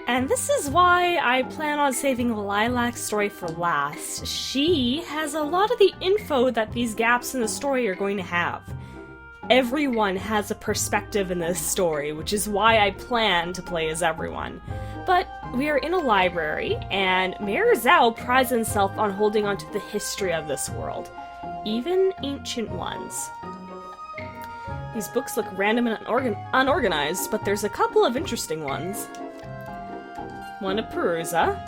And this is why I plan on saving Lilac's story for last. She has a lot of the info that these gaps in the story are going to have. Everyone has a perspective in this story, which is why I plan to play as everyone. But we are in a library, and Mayor Zhao prides himself on holding onto the history of this world, even ancient ones. These books look random and unorganized, but there's a couple of interesting ones. One of Perusa.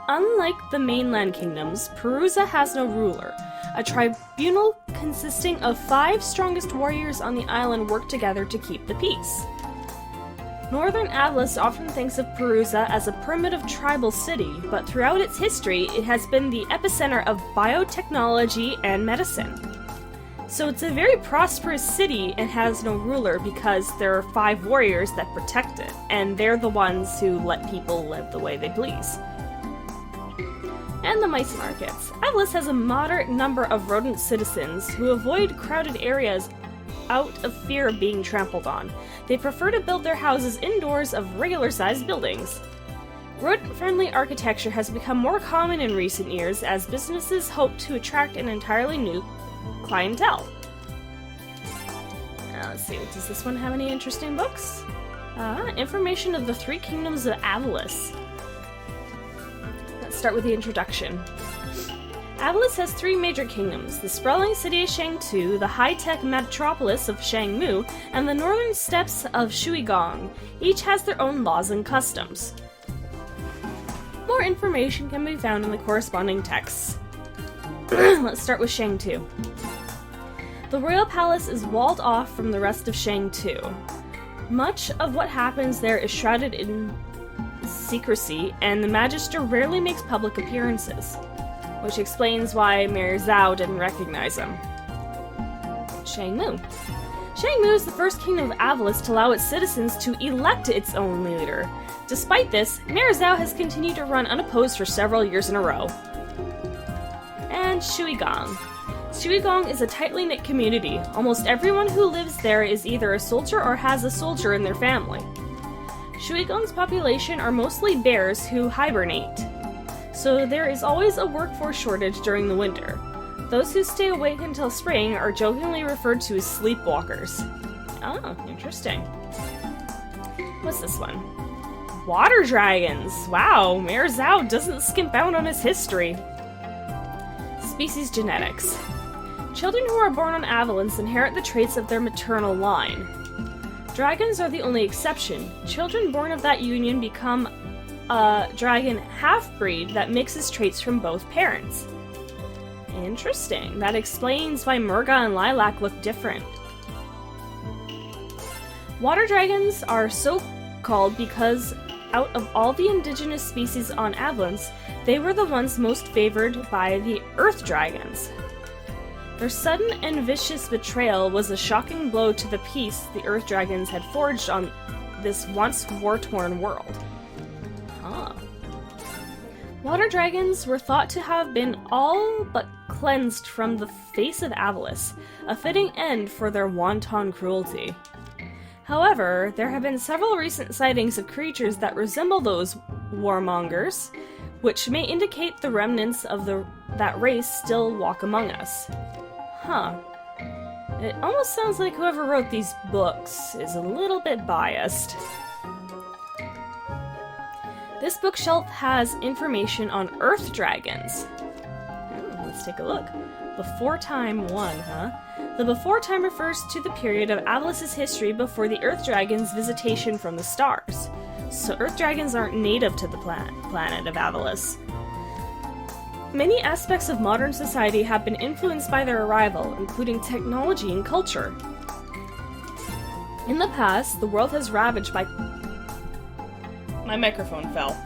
Unlike the mainland kingdoms, Perusa has no ruler. A tribunal consisting of 5 strongest warriors on the island work together to keep the peace. Northern Atlas often thinks of Perusa as a primitive tribal city, but throughout its history, it has been the epicenter of biotechnology and medicine. So it's a very prosperous city and has no ruler because there are 5 warriors that protect it, and they're the ones who let people live the way they please. And the mice markets. Atlas has a moderate number of rodent citizens who avoid crowded areas out of fear of being trampled on. They prefer to build their houses indoors of regular-sized buildings. Rodent-friendly architecture has become more common in recent years as businesses hope to attract an entirely new clientele. Now, let's see, does this one have any interesting books? Information of the 3 kingdoms of Atlas. Let's start with the introduction. Atlas has 3 major kingdoms, the sprawling city of Shangtu, the high-tech metropolis of Shangmu, and the northern steppes of Shuigong. Each has their own laws and customs. More information can be found in the corresponding texts. Let's start with Shangtu. The royal palace is walled off from the rest of Shangtu. Much of what happens there is shrouded in secrecy, and the Magister rarely makes public appearances, which explains why Mayor Zhao didn't recognize him. Shangmu. Shangmu is the first kingdom of Atlas to allow its citizens to elect its own leader. Despite this, Mayor Zhao has continued to run unopposed for several years in a row. And Shuigong. Shuigong is a tightly knit community. Almost everyone who lives there is either a soldier or has a soldier in their family. Shuigong's population are mostly bears who hibernate, so there is always a workforce shortage during the winter. Those who stay awake until spring are jokingly referred to as sleepwalkers. Oh, interesting. What's this one? Water dragons! Wow, Mayor Zhao doesn't skimp out on his history. Species genetics. Children who are born on Avalance inherit the traits of their maternal line. Dragons are the only exception. Children born of that union become a dragon half-breed that mixes traits from both parents. Interesting. That explains why Murga and Lilac look different. Water dragons are so called because out of all the indigenous species on Avalance, they were the ones most favored by the Earth Dragons. Their sudden and vicious betrayal was a shocking blow to the peace the Earth Dragons had forged on this once war-torn world. Huh. Water dragons were thought to have been all but cleansed from the face of Avalis, a fitting end for their wanton cruelty. However, there have been several recent sightings of creatures that resemble those warmongers, which may indicate the remnants of that race still walk among us. Huh. It almost sounds like whoever wrote these books is a little bit biased. This bookshelf has information on Earth Dragons. Let's take a look. Before Time 1, huh? The Before Time refers to the period of Avalis' history before the Earth Dragon's visitation from the stars. So Earth Dragons aren't native to the planet of Avalis. Many aspects of modern society have been influenced by their arrival, including technology and culture. In the past, the world has ravaged by... My microphone fell.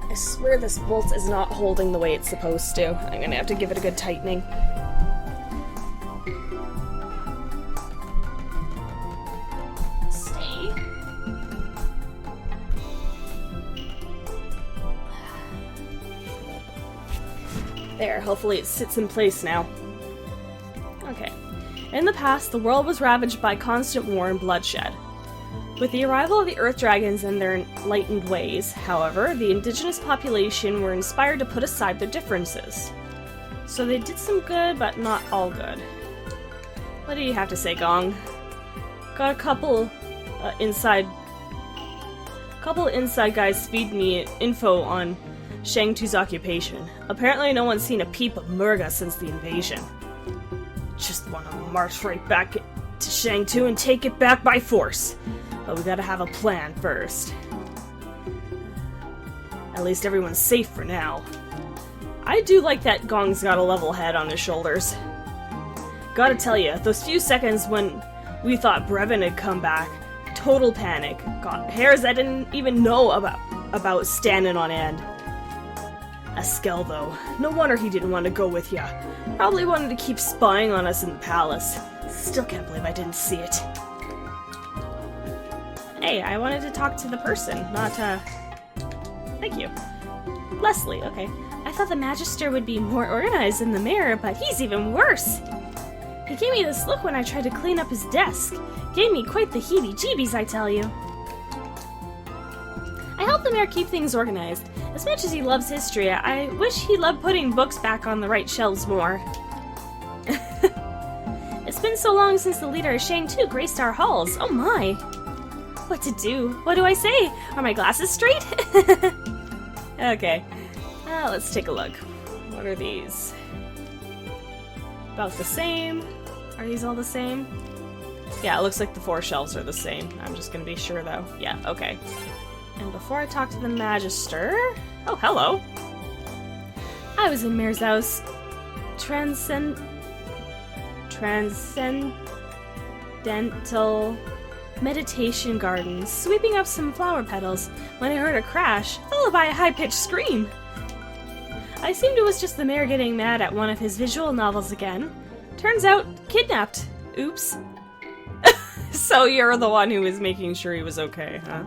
I swear this bolt is not holding the way it's supposed to. I'm gonna have to give it a good tightening. Stay. There, hopefully it sits in place now. Okay. In the past, the world was ravaged by constant war and bloodshed. With the arrival of the Earth Dragons and their enlightened ways, however, the indigenous population were inspired to put aside their differences. So they did some good, but not all good. What do you have to say, Gong? Got a couple inside guys feed me info on Shang Tu's occupation. Apparently no one's seen a peep of Murga since the invasion. Just want to march right back to Shang Tu and take it back by force. But we gotta have a plan first. At least everyone's safe for now. I do like that Gong's got a level head on his shoulders. Gotta tell you, those few seconds when we thought Brevin had come back, total panic. Got hairs I didn't even know about standing on end. Eskel, though. No wonder he didn't want to go with ya. Probably wanted to keep spying on us in the palace. Still can't believe I didn't see it. Hey, I wanted to talk to the person, not, Thank you. Leslie, okay. I thought the Magister would be more organized than the mayor, but he's even worse. He gave me this look when I tried to clean up his desk. Gave me quite the heebie-jeebies, I tell you. I help the mayor keep things organized. As much as he loves history, I wish he loved putting books back on the right shelves more. It's been so long since the leader of Shang Tu graced our halls. Oh my. What to do? What do I say? Are my glasses straight? Okay. Let's take a look. What are these? About the same. Are these all the same? Yeah, it looks like the 4 shelves are the same. I'm just gonna be sure though. Yeah, okay. And before I talk to the Magister... Oh, hello! I was in Mayor's house. Transcendental meditation garden, sweeping up some flower petals, when I heard a crash, followed by a high-pitched scream. I assumed it was just the mayor getting mad at one of his visual novels again. Turns out, kidnapped. Oops. So you're the one who was making sure he was okay, huh?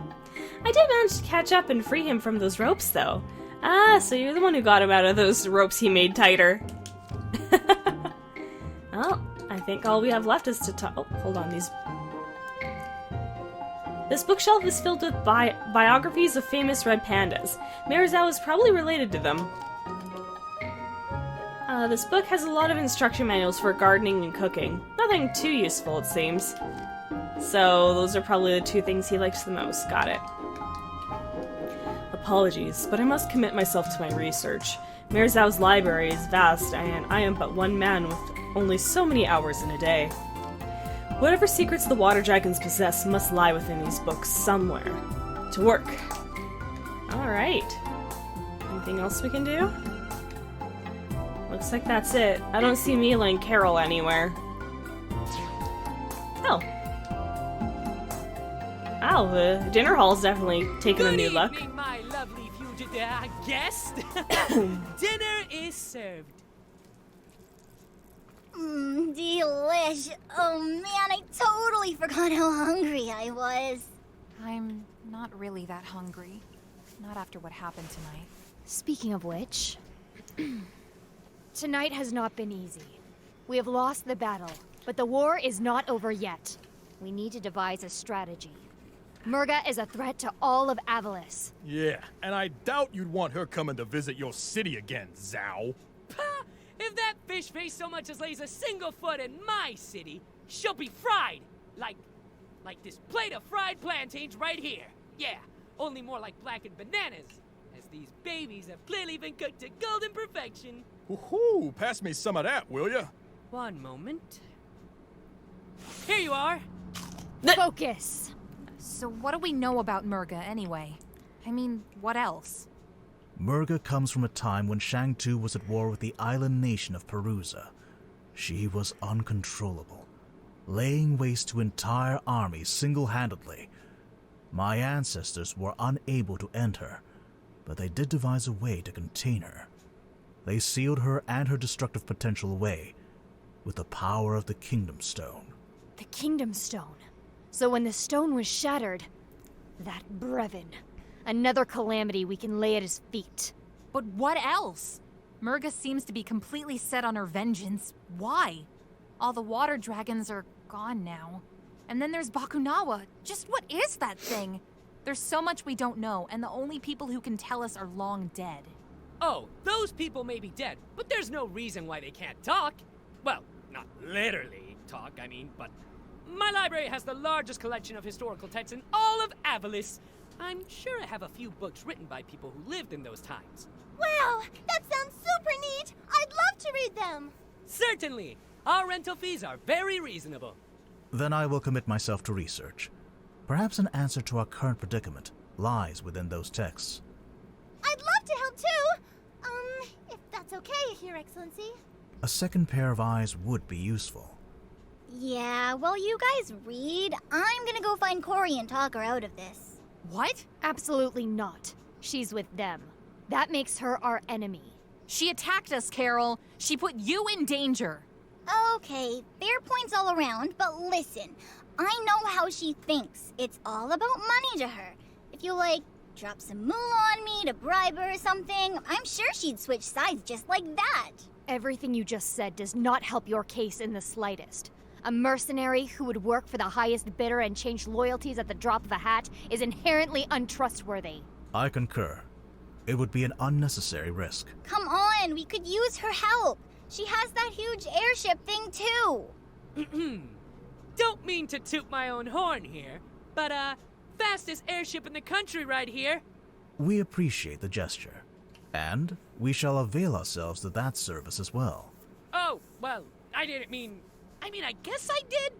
I did manage to catch up and free him from those ropes, though. Ah, so you're the one who got him out of those ropes he made tighter. Well, I think all we have left is to talk. Oh, hold on, This bookshelf is filled with biographies of famous red pandas. Mayor Zhao is probably related to them. This book has a lot of instruction manuals for gardening and cooking. Nothing too useful, it seems. So, those are probably the 2 things he likes the most. Got it. Apologies, but I must commit myself to my research. Mayor Zhao's library is vast, and I am but one man with only so many hours in a day. Whatever secrets the water dragons possess must lie within these books somewhere. To work. Alright. Anything else we can do? Looks like that's it. I don't see Mila and Carol anywhere. Oh. Wow, the dinner hall's definitely taken a new look. Good evening, my lovely fugitive guest. Dinner is served. Delish. Oh man, I totally forgot how hungry I was. I'm not really that hungry. Not after what happened tonight. Speaking of which, tonight has not been easy. We have lost the battle, but the war is not over yet. We need to devise a strategy. Murga is a threat to all of Avalis. Yeah, and I doubt you'd want her coming to visit your city again, Zhao. Pah! If that fish face so much as lays a single foot in my city, she'll be fried! Like this plate of fried plantains right here. Yeah, only more like blackened bananas, as these babies have clearly been cooked to golden perfection. Woohoo! Pass me some of that, will ya? One moment. Here you are! Focus! So what do we know about Murga, anyway? I mean, what else? Murga comes from a time when Shang Tu was at war with the island nation of Perusa. She was uncontrollable, laying waste to entire armies single-handedly. My ancestors were unable to end her, but they did devise a way to contain her. They sealed her and her destructive potential away with the power of the Kingdom Stone. The Kingdom Stone. So when the stone was shattered, that Brevin. Another calamity we can lay at his feet. But what else? Murga seems to be completely set on her vengeance. Why? All the water dragons are gone now. And then there's Bakunawa. Just what is that thing? There's so much we don't know, and the only people who can tell us are long dead. Oh, those people may be dead, but there's no reason why they can't talk. Well, not literally talk, I mean, but my library has the largest collection of historical texts in all of Avalis. I'm sure I have a few books written by people who lived in those times. Wow, that sounds super neat! I'd love to read them! Certainly! Our rental fees are very reasonable. Then I will commit myself to research. Perhaps an answer to our current predicament lies within those texts. I'd love to help too! If that's okay, Your Excellency. A second pair of eyes would be useful. Yeah, while you guys read, I'm gonna go find Corey and talk her out of this. What? Absolutely not. She's with them. That makes her our enemy. She attacked us, Carol. She put you in danger. Okay, fair points all around, but listen. I know how she thinks. It's all about money to her. If you, drop some moolah on me to bribe her or something, I'm sure she'd switch sides just like that. Everything you just said does not help your case in the slightest. A mercenary who would work for the highest bidder and change loyalties at the drop of a hat is inherently untrustworthy. I concur. It would be an unnecessary risk. Come on, we could use her help. She has that huge airship thing too. Don't mean to toot my own horn here, but fastest airship in the country right here. We appreciate the gesture, and we shall avail ourselves of that service as well. Oh, well, I didn't mean... I guess I did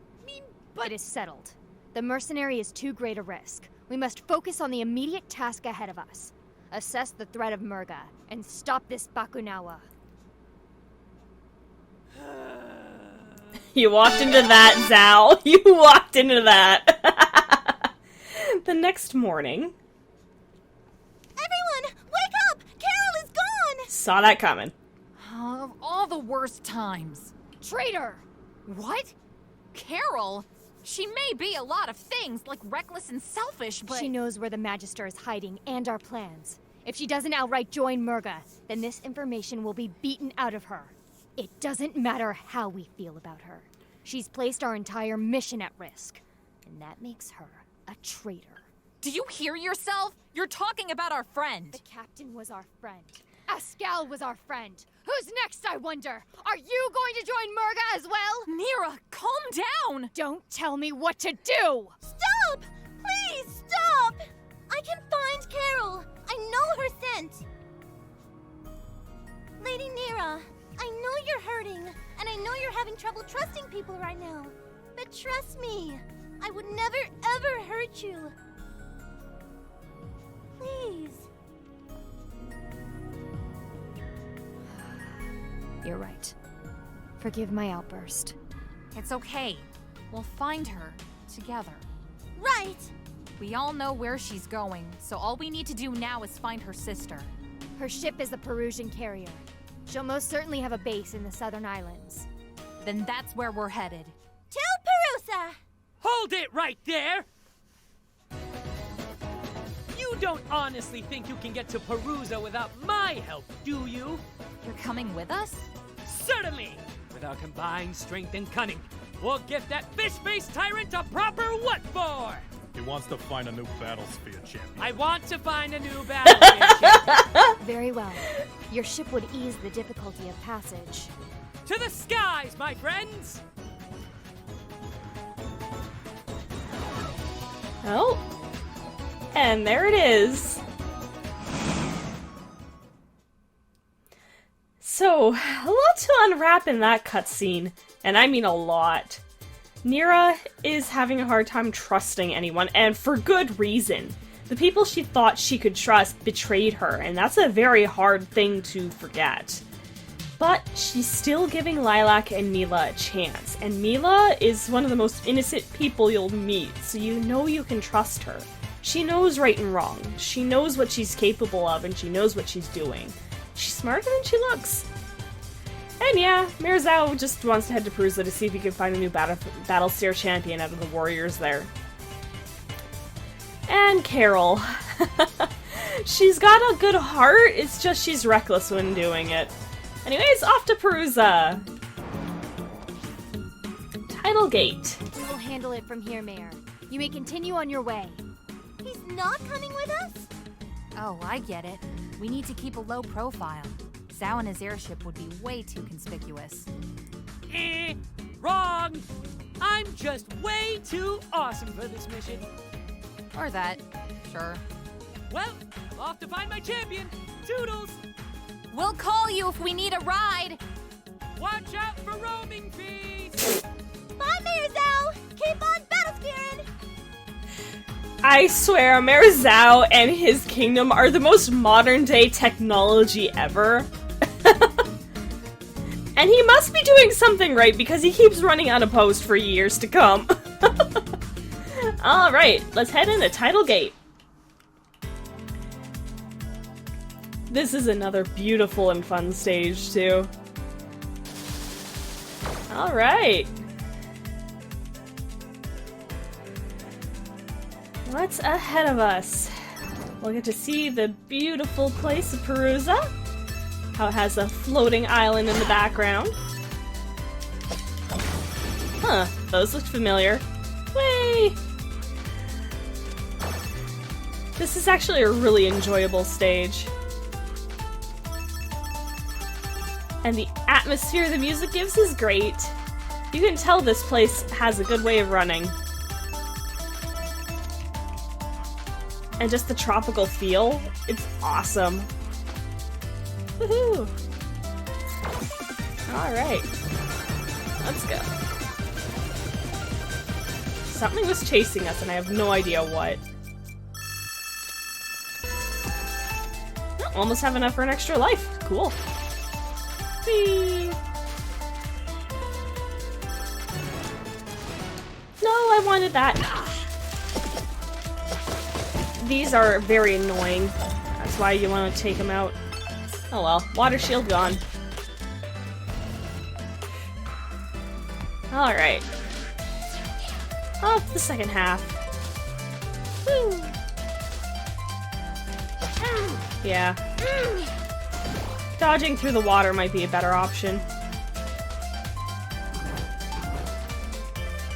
But it is settled. The mercenary is too great a risk. We must focus on the immediate task ahead of us. Assess the threat of Murga, and stop this Bakunawa. You walked into that, Zao. You walked into that. The next morning... Everyone, wake up! Carol is gone! Saw that coming. Of all the worst times. Traitor! What? Carol? She may be a lot of things, like reckless and selfish, but... She knows where the Magister is hiding and our plans. If she doesn't outright join Murga, then this information will be beaten out of her. It doesn't matter how we feel about her. She's placed our entire mission at risk. And that makes her a traitor. Do you hear yourself? You're talking about our friend. The captain was our friend. Ascal was our friend. Who's next, I wonder? Are you going to join Murga as well? Neera, calm down! Don't tell me what to do! Stop! Please, stop! I can find Carol. I know her scent. Lady Neera, I know you're hurting, and I know you're having trouble trusting people right now. But trust me, I would never, ever hurt you. Please. You're right. Forgive my outburst. It's okay. We'll find her together. Right. We all know where she's going, so all we need to do now is find her sister. Her ship is the Perusian carrier. She'll most certainly have a base in the southern islands. Then that's where we're headed. To Perusa! Hold it right there! You don't honestly think you can get to Perusa without my help, do you? You're coming with us? Certainly! With our combined strength and cunning, we'll get that fish-faced tyrant a proper what for? He wants to find a new Battlesphere champion. I want to find a new battle champion. Very well. Your ship would ease the difficulty of passage. To the skies, my friends! Oh. And there it is. So, a lot to unwrap in that cutscene, and I mean a lot. Neera is having a hard time trusting anyone, and for good reason. The people she thought she could trust betrayed her, and that's a very hard thing to forget. But she's still giving Lilac and Mila a chance, and Mila is one of the most innocent people you'll meet, so you know you can trust her. She knows right and wrong. She knows what she's capable of, and she knows what she's doing. She's smarter than she looks. And yeah, Mirzao just wants to head to Perusa to see if he can find a new Battlesphere champion out of the warriors there. And Carol. She's got a good heart, it's just she's reckless when doing it. Anyways, off to Perusa. Tidal Gate. We'll handle it from here, Mayor. You may continue on your way. He's not coming with us? Oh, I get it. We need to keep a low profile. Zhao and his airship would be way too conspicuous. Wrong! I'm just way too awesome for this mission. Or that. Sure. Well, off to find my champion. Toodles! We'll call you if we need a ride! Watch out for roaming fees! Bye, Mayor Zhao! Keep on battle spearing! I swear, Mayor Zhao and his kingdom are the most modern-day technology ever. And he must be doing something right because he keeps running unopposed for years to come. Alright, let's head into Tidal Gate. This is another beautiful and fun stage, too. Alright. What's ahead of us? We'll get to see the beautiful place of Perusa. How it has a floating island in the background. Huh, those look familiar. Way! This is actually a really enjoyable stage. And the atmosphere the music gives is great. You can tell this place has a good way of running. And just the tropical feel, it's awesome. Woohoo! Alright. Let's go. Something was chasing us and I have no idea what. Oh, almost have enough for an extra life. Cool. Whee! No, I wanted that. These are very annoying. That's why you want to take them out. Oh well, water shield gone. Alright. Off the second half. Woo! Yeah. Dodging through the water might be a better option.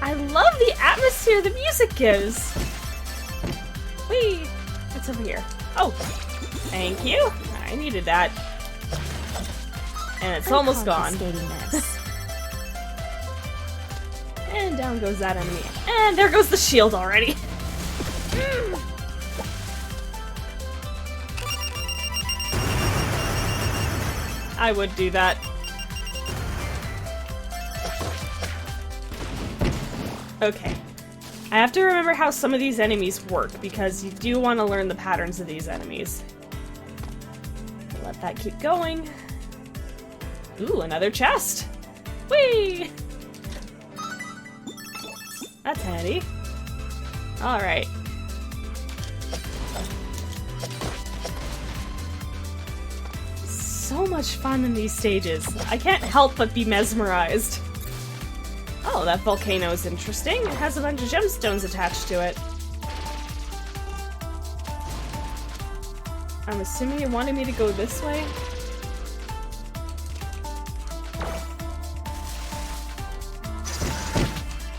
I love the atmosphere the music gives! Whee! What's over here? Oh! Thank you! I needed that. And it's almost gone. And down goes that enemy. And there goes the shield already. I would do that. Okay. I have to remember how some of these enemies work, because you do want to learn the patterns of these enemies. Let that keep going. Ooh, another chest! Whee! That's handy. Alright. So much fun in these stages. I can't help but be mesmerized. Oh, that volcano is interesting. It has a bunch of gemstones attached to it. I'm assuming it wanted me to go this way?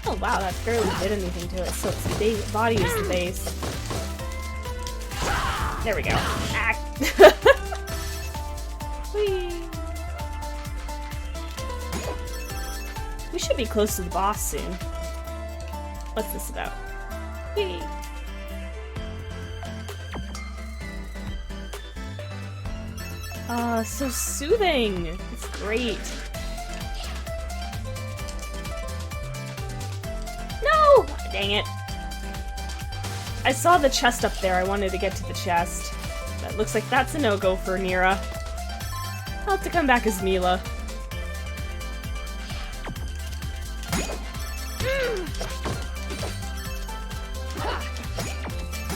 Oh wow, that barely did anything to it, so its body is the base. There we go. Ah. Whee! We should be close to the boss soon. What's this about? Whee! So soothing! It's great. No! Dang it. I saw the chest up there. I wanted to get to the chest. That looks like that's a no-go for Neera. I'll have to come back as Mila.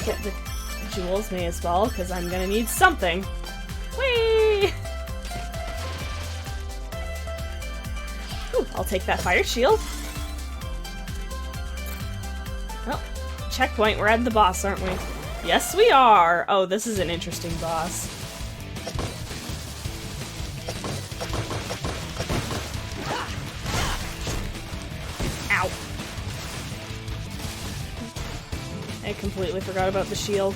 Get the jewels, may as well, because I'm gonna need something. Whee! Ooh, I'll take that fire shield. Oh, checkpoint, we're at the boss, aren't we? Yes, we are! Oh, this is an interesting boss. Ow. I completely forgot about the shield.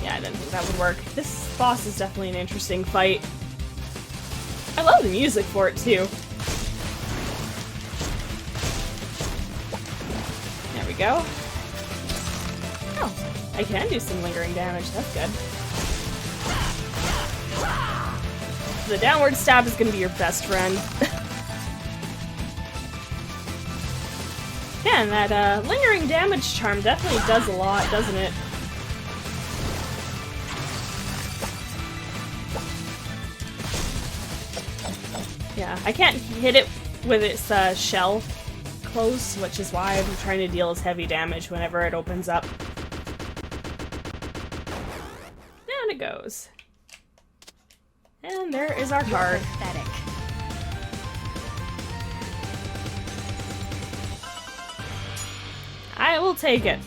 Yeah, I didn't think that would work. This boss is definitely an interesting fight. I love the music for it, too. There we go. Oh, I can do some lingering damage. That's good. The downward stab is going to be your best friend. Yeah, and that lingering damage charm definitely does a lot, doesn't it? Yeah, I can't hit it with its shell close, which is why I'm trying to deal as heavy damage whenever it opens up. Down it goes. And there is our card. Pathetic. I will take it.